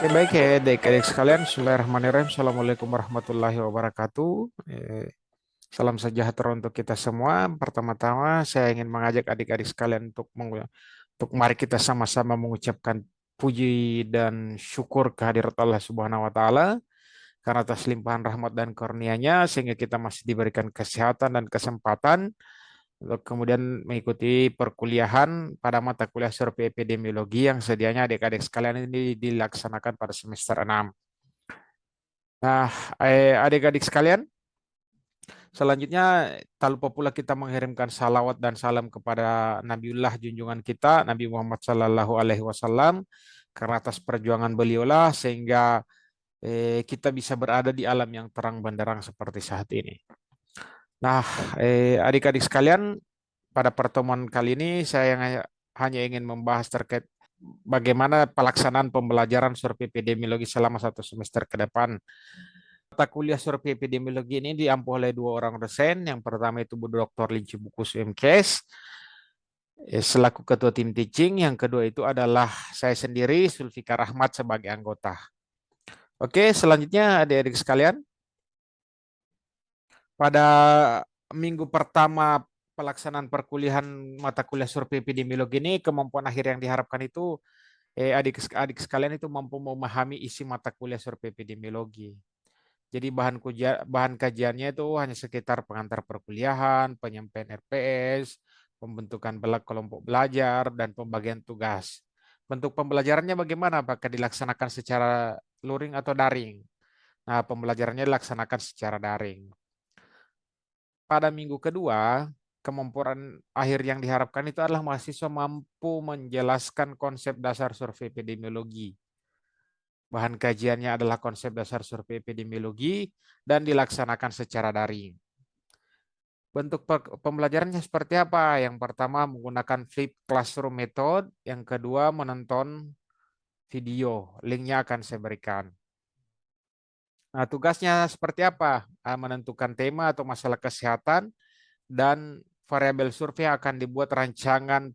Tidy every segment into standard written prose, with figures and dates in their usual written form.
Oke, baik ya adik-adik sekalian. Bismillahirrahmanirrahim. Assalamualaikum warahmatullahi wabarakatuh. Salam sejahtera untuk kita semua. Pertama-tama saya ingin mengajak adik-adik sekalian untuk mari kita sama-sama mengucapkan puji dan syukur kehadirat Allah Subhanahu wa taala karena atas limpahan rahmat dan karunia-Nya sehingga kita masih diberikan kesehatan dan kesempatan untuk kemudian mengikuti perkuliahan pada mata kuliah survei epidemiologi yang sedianya adik-adik sekalian ini dilaksanakan pada semester 6. Nah, adik-adik sekalian, selanjutnya tak lupa pula kita mengirimkan salawat dan salam kepada Nabiullah junjungan kita, Nabi Muhammad Sallallahu Alaihi Wasallam, karena atas perjuangan beliaulah sehingga kita bisa berada di alam yang terang benderang seperti saat ini. Nah, adik-adik sekalian, pada pertemuan kali ini saya hanya ingin membahas terkait bagaimana pelaksanaan pembelajaran survei epidemiologi selama satu semester ke depan. Mata kuliah survei epidemiologi ini diampu oleh dua orang dosen. Yang pertama itu Bu Dr. Linci Bukus UMKS selaku ketua tim teaching. Yang kedua itu adalah saya sendiri, Sulfikar Rahmat sebagai anggota. Oke, selanjutnya adik-adik sekalian, pada minggu pertama pelaksanaan perkuliahan mata kuliah survei epidemiologi ini, kemampuan akhir yang diharapkan itu adik-adik sekalian itu mampu memahami isi mata kuliah survei epidemiologi. Jadi bahan kajiannya itu hanya sekitar pengantar perkuliahan, penyampaian RPS, pembentukan kelompok belajar, dan pembagian tugas. Bentuk pembelajarannya bagaimana? Apakah dilaksanakan secara luring atau daring? Nah, pembelajarannya dilaksanakan secara daring. Pada minggu kedua, kemampuan akhir yang diharapkan itu adalah mahasiswa mampu menjelaskan konsep dasar survei epidemiologi. Bahan kajiannya adalah konsep dasar survei epidemiologi dan dilaksanakan secara daring. Bentuk pembelajarannya seperti apa? Yang pertama menggunakan flip classroom method, yang kedua menonton video. Linknya akan saya berikan. Nah, tugasnya seperti apa? Menentukan tema atau masalah kesehatan dan variabel survei akan dibuat rancangan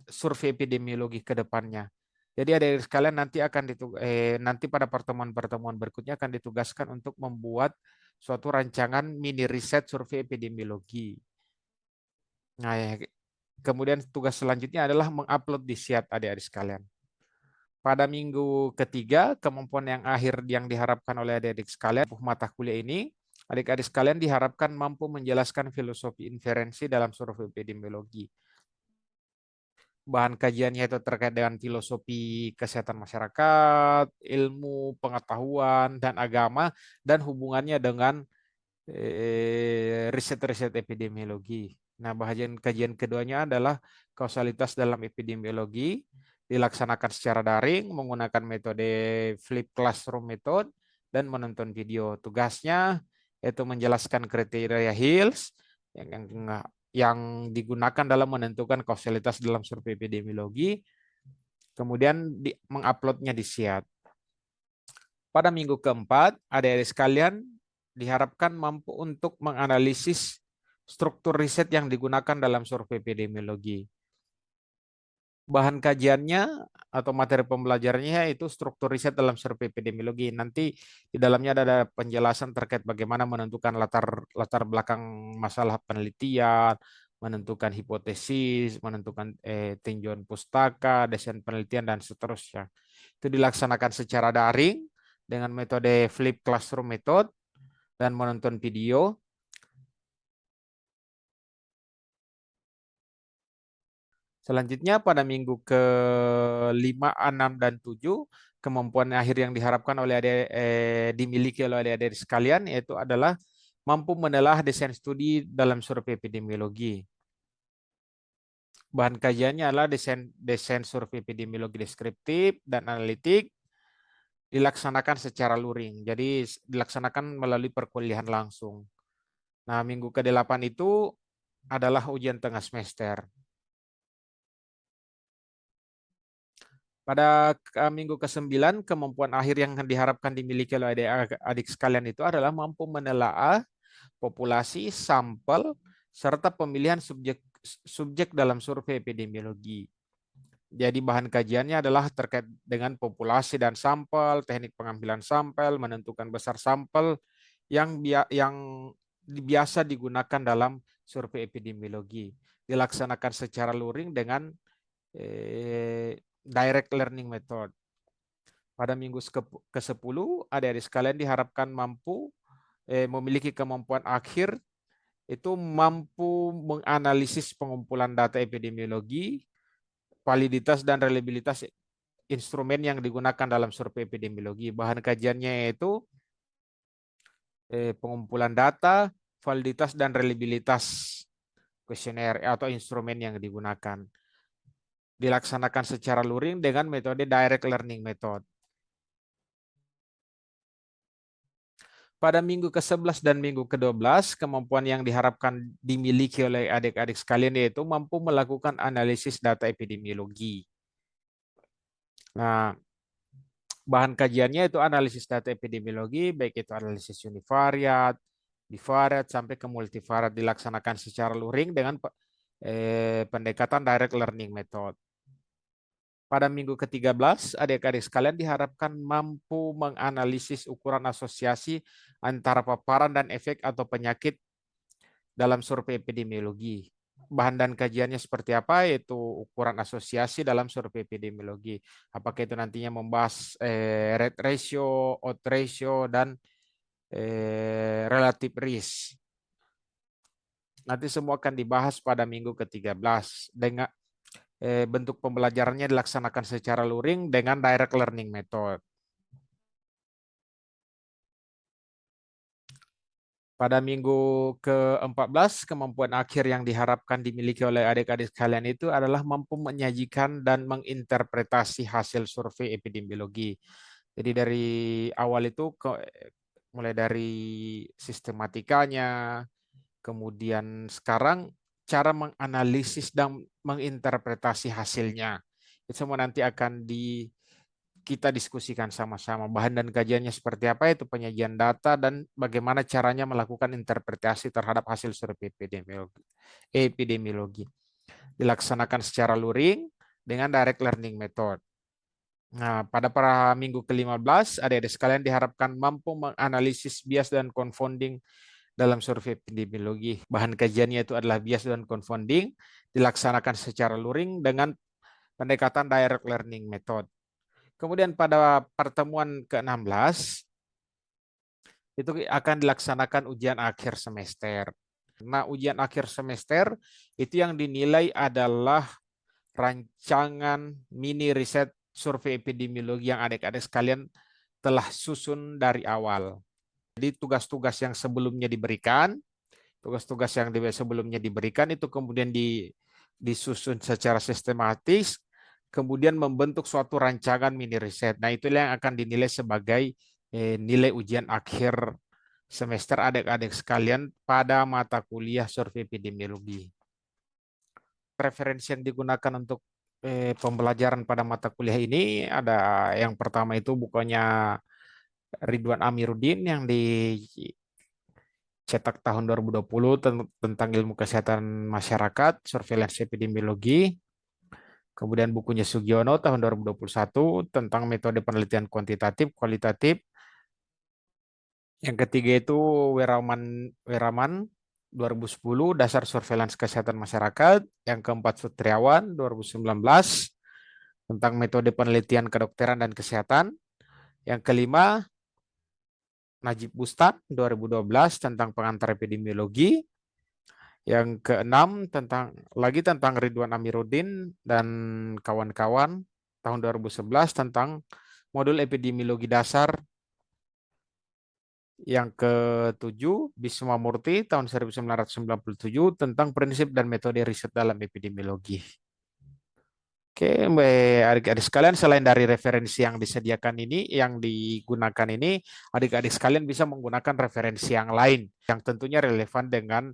survei epidemiologi ke depannya. Jadi adik sekalian nanti pada pertemuan-pertemuan berikutnya akan ditugaskan untuk membuat suatu rancangan mini riset survei epidemiologi. Nah, kemudian tugas selanjutnya adalah mengupload di Siat adik-adik sekalian. Pada minggu ketiga, kemampuan yang akhir yang diharapkan oleh adik-adik sekalian mata kuliah ini, adik-adik sekalian diharapkan mampu menjelaskan filosofi inferensi dalam survei epidemiologi. Bahan kajiannya itu terkait dengan filosofi kesehatan masyarakat, ilmu pengetahuan, dan agama, dan hubungannya dengan riset-riset epidemiologi. Nah, bahagian kajian keduanya adalah kausalitas dalam epidemiologi, dilaksanakan secara daring menggunakan metode flip classroom method dan menonton video. Tugasnya yaitu menjelaskan kriteria Hills yang digunakan dalam menentukan kausalitas dalam survei epidemiologi, kemudian menguploadnya di SIAT. Pada minggu keempat, adik-adik sekalian diharapkan mampu untuk menganalisis struktur riset yang digunakan dalam survei epidemiologi. Bahan kajiannya atau materi pembelajarannya itu struktur riset dalam survei epidemiologi. Nanti di dalamnya ada penjelasan terkait bagaimana menentukan latar belakang masalah penelitian, menentukan hipotesis, menentukan tinjauan pustaka, desain penelitian, dan seterusnya. Itu dilaksanakan secara daring dengan metode flip classroom method dan menonton video. Selanjutnya pada minggu ke-5, 6, dan 7, kemampuan akhir yang diharapkan oleh dimiliki oleh adik-adik sekalian yaitu adalah mampu menelaah desain studi dalam survei epidemiologi. Bahan kajiannya adalah desain survei epidemiologi deskriptif dan analitik, dilaksanakan secara luring. Jadi dilaksanakan melalui perkuliahan langsung. Nah, minggu ke-8 itu adalah ujian tengah semester. Pada minggu ke-9, kemampuan akhir yang diharapkan dimiliki oleh adik-adik sekalian itu adalah mampu menelaah populasi, sampel, serta pemilihan subjek dalam survei epidemiologi. Jadi bahan kajiannya adalah terkait dengan populasi dan sampel, teknik pengambilan sampel, menentukan besar sampel yang biasa digunakan dalam survei epidemiologi. Dilaksanakan secara luring dengan direct learning method. Pada minggu ke-10, adik-adik sekalian diharapkan mampu memiliki kemampuan akhir itu mampu menganalisis pengumpulan data epidemiologi, validitas dan reliabilitas instrumen yang digunakan dalam survei epidemiologi. Bahan kajiannya yaitu pengumpulan data, validitas dan reliabilitas kuesioner atau instrumen yang digunakan. Dilaksanakan secara luring dengan metode direct learning method. Pada minggu ke-11 dan minggu ke-12, kemampuan yang diharapkan dimiliki oleh adik-adik sekalian yaitu mampu melakukan analisis data epidemiologi. Nah, bahan kajiannya itu analisis data epidemiologi, baik itu analisis univariat, bivariat, sampai ke multivariat, dilaksanakan secara luring dengan pendekatan direct learning method. Pada minggu ke-13, adik-adik sekalian diharapkan mampu menganalisis ukuran asosiasi antara paparan dan efek atau penyakit dalam survei epidemiologi. Bahan dan kajiannya seperti apa, yaitu ukuran asosiasi dalam survei epidemiologi. Apakah itu nantinya membahas rate ratio, odds ratio, dan relative risk. Nanti semua akan dibahas pada minggu ke-13. Dengan bentuk pembelajarannya dilaksanakan secara luring dengan direct learning method. Pada minggu ke-14, kemampuan akhir yang diharapkan dimiliki oleh adik-adik sekalian itu adalah mampu menyajikan dan menginterpretasi hasil survei epidemiologi. Jadi dari awal itu mulai dari sistematikanya, kemudian sekarang cara menganalisis dan menginterpretasi hasilnya. Itu semua nanti akan kita diskusikan sama-sama. Bahan dan kajiannya seperti apa, itu penyajian data dan bagaimana caranya melakukan interpretasi terhadap hasil survei epidemiologi. Dilaksanakan secara luring dengan direct learning method. Nah, pada minggu ke-15, adik-adik sekalian diharapkan mampu menganalisis bias dan confounding dalam survei epidemiologi. Bahan kajiannya itu adalah bias dan confounding, dilaksanakan secara luring dengan pendekatan direct learning method. Kemudian pada pertemuan ke-16, itu akan dilaksanakan ujian akhir semester. Nah, ujian akhir semester itu yang dinilai adalah rancangan mini riset survei epidemiologi yang adik-adik sekalian telah susun dari awal. Jadi tugas-tugas yang sebelumnya diberikan, itu kemudian disusun secara sistematis, kemudian membentuk suatu rancangan mini riset. Nah, itulah yang akan dinilai sebagai nilai ujian akhir semester adik-adik sekalian pada mata kuliah survei epidemiologi. Referensi yang digunakan untuk pembelajaran pada mata kuliah ini ada yang pertama itu bukunya Ridwan Amiruddin yang dicetak tahun 2020 tentang ilmu kesehatan masyarakat, surveillance epidemiologi. Kemudian bukunya Sugiono tahun 2021 tentang metode penelitian kuantitatif, kualitatif. Yang ketiga itu Weraman 2010 Dasar Surveillance Kesehatan Masyarakat. Yang keempat Sutriawan 2019 tentang metode penelitian kedokteran dan kesehatan. Yang kelima Najib Bustan 2012 tentang pengantar epidemiologi. Yang keenam tentang Ridwan Amiruddin dan kawan-kawan tahun 2011 tentang modul epidemiologi dasar. Yang ketujuh Bisma Murti tahun 1997 tentang prinsip dan metode riset dalam epidemiologi. Oke, adik-adik sekalian, selain dari referensi yang disediakan ini, yang digunakan ini, adik-adik sekalian bisa menggunakan referensi yang lain yang tentunya relevan dengan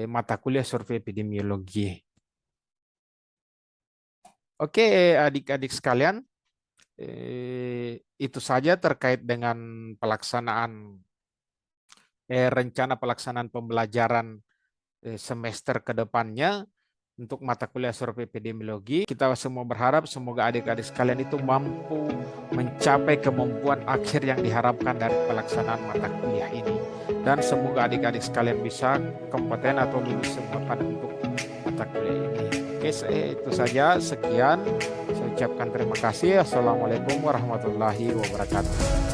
mata kuliah survei epidemiologi. Oke, adik-adik sekalian, itu saja terkait dengan rencana pelaksanaan pembelajaran semester ke depannya. untuk mata kuliah survei epidemiologi. Kita semua berharap semoga adik-adik sekalian itu mampu mencapai kemampuan akhir yang diharapkan dari pelaksanaan mata kuliah ini. Dan semoga adik-adik sekalian bisa kompeten atau lulus semua untuk mata kuliah ini. Oke, itu saja. Sekian. Saya ucapkan terima kasih. Assalamualaikum warahmatullahi wabarakatuh.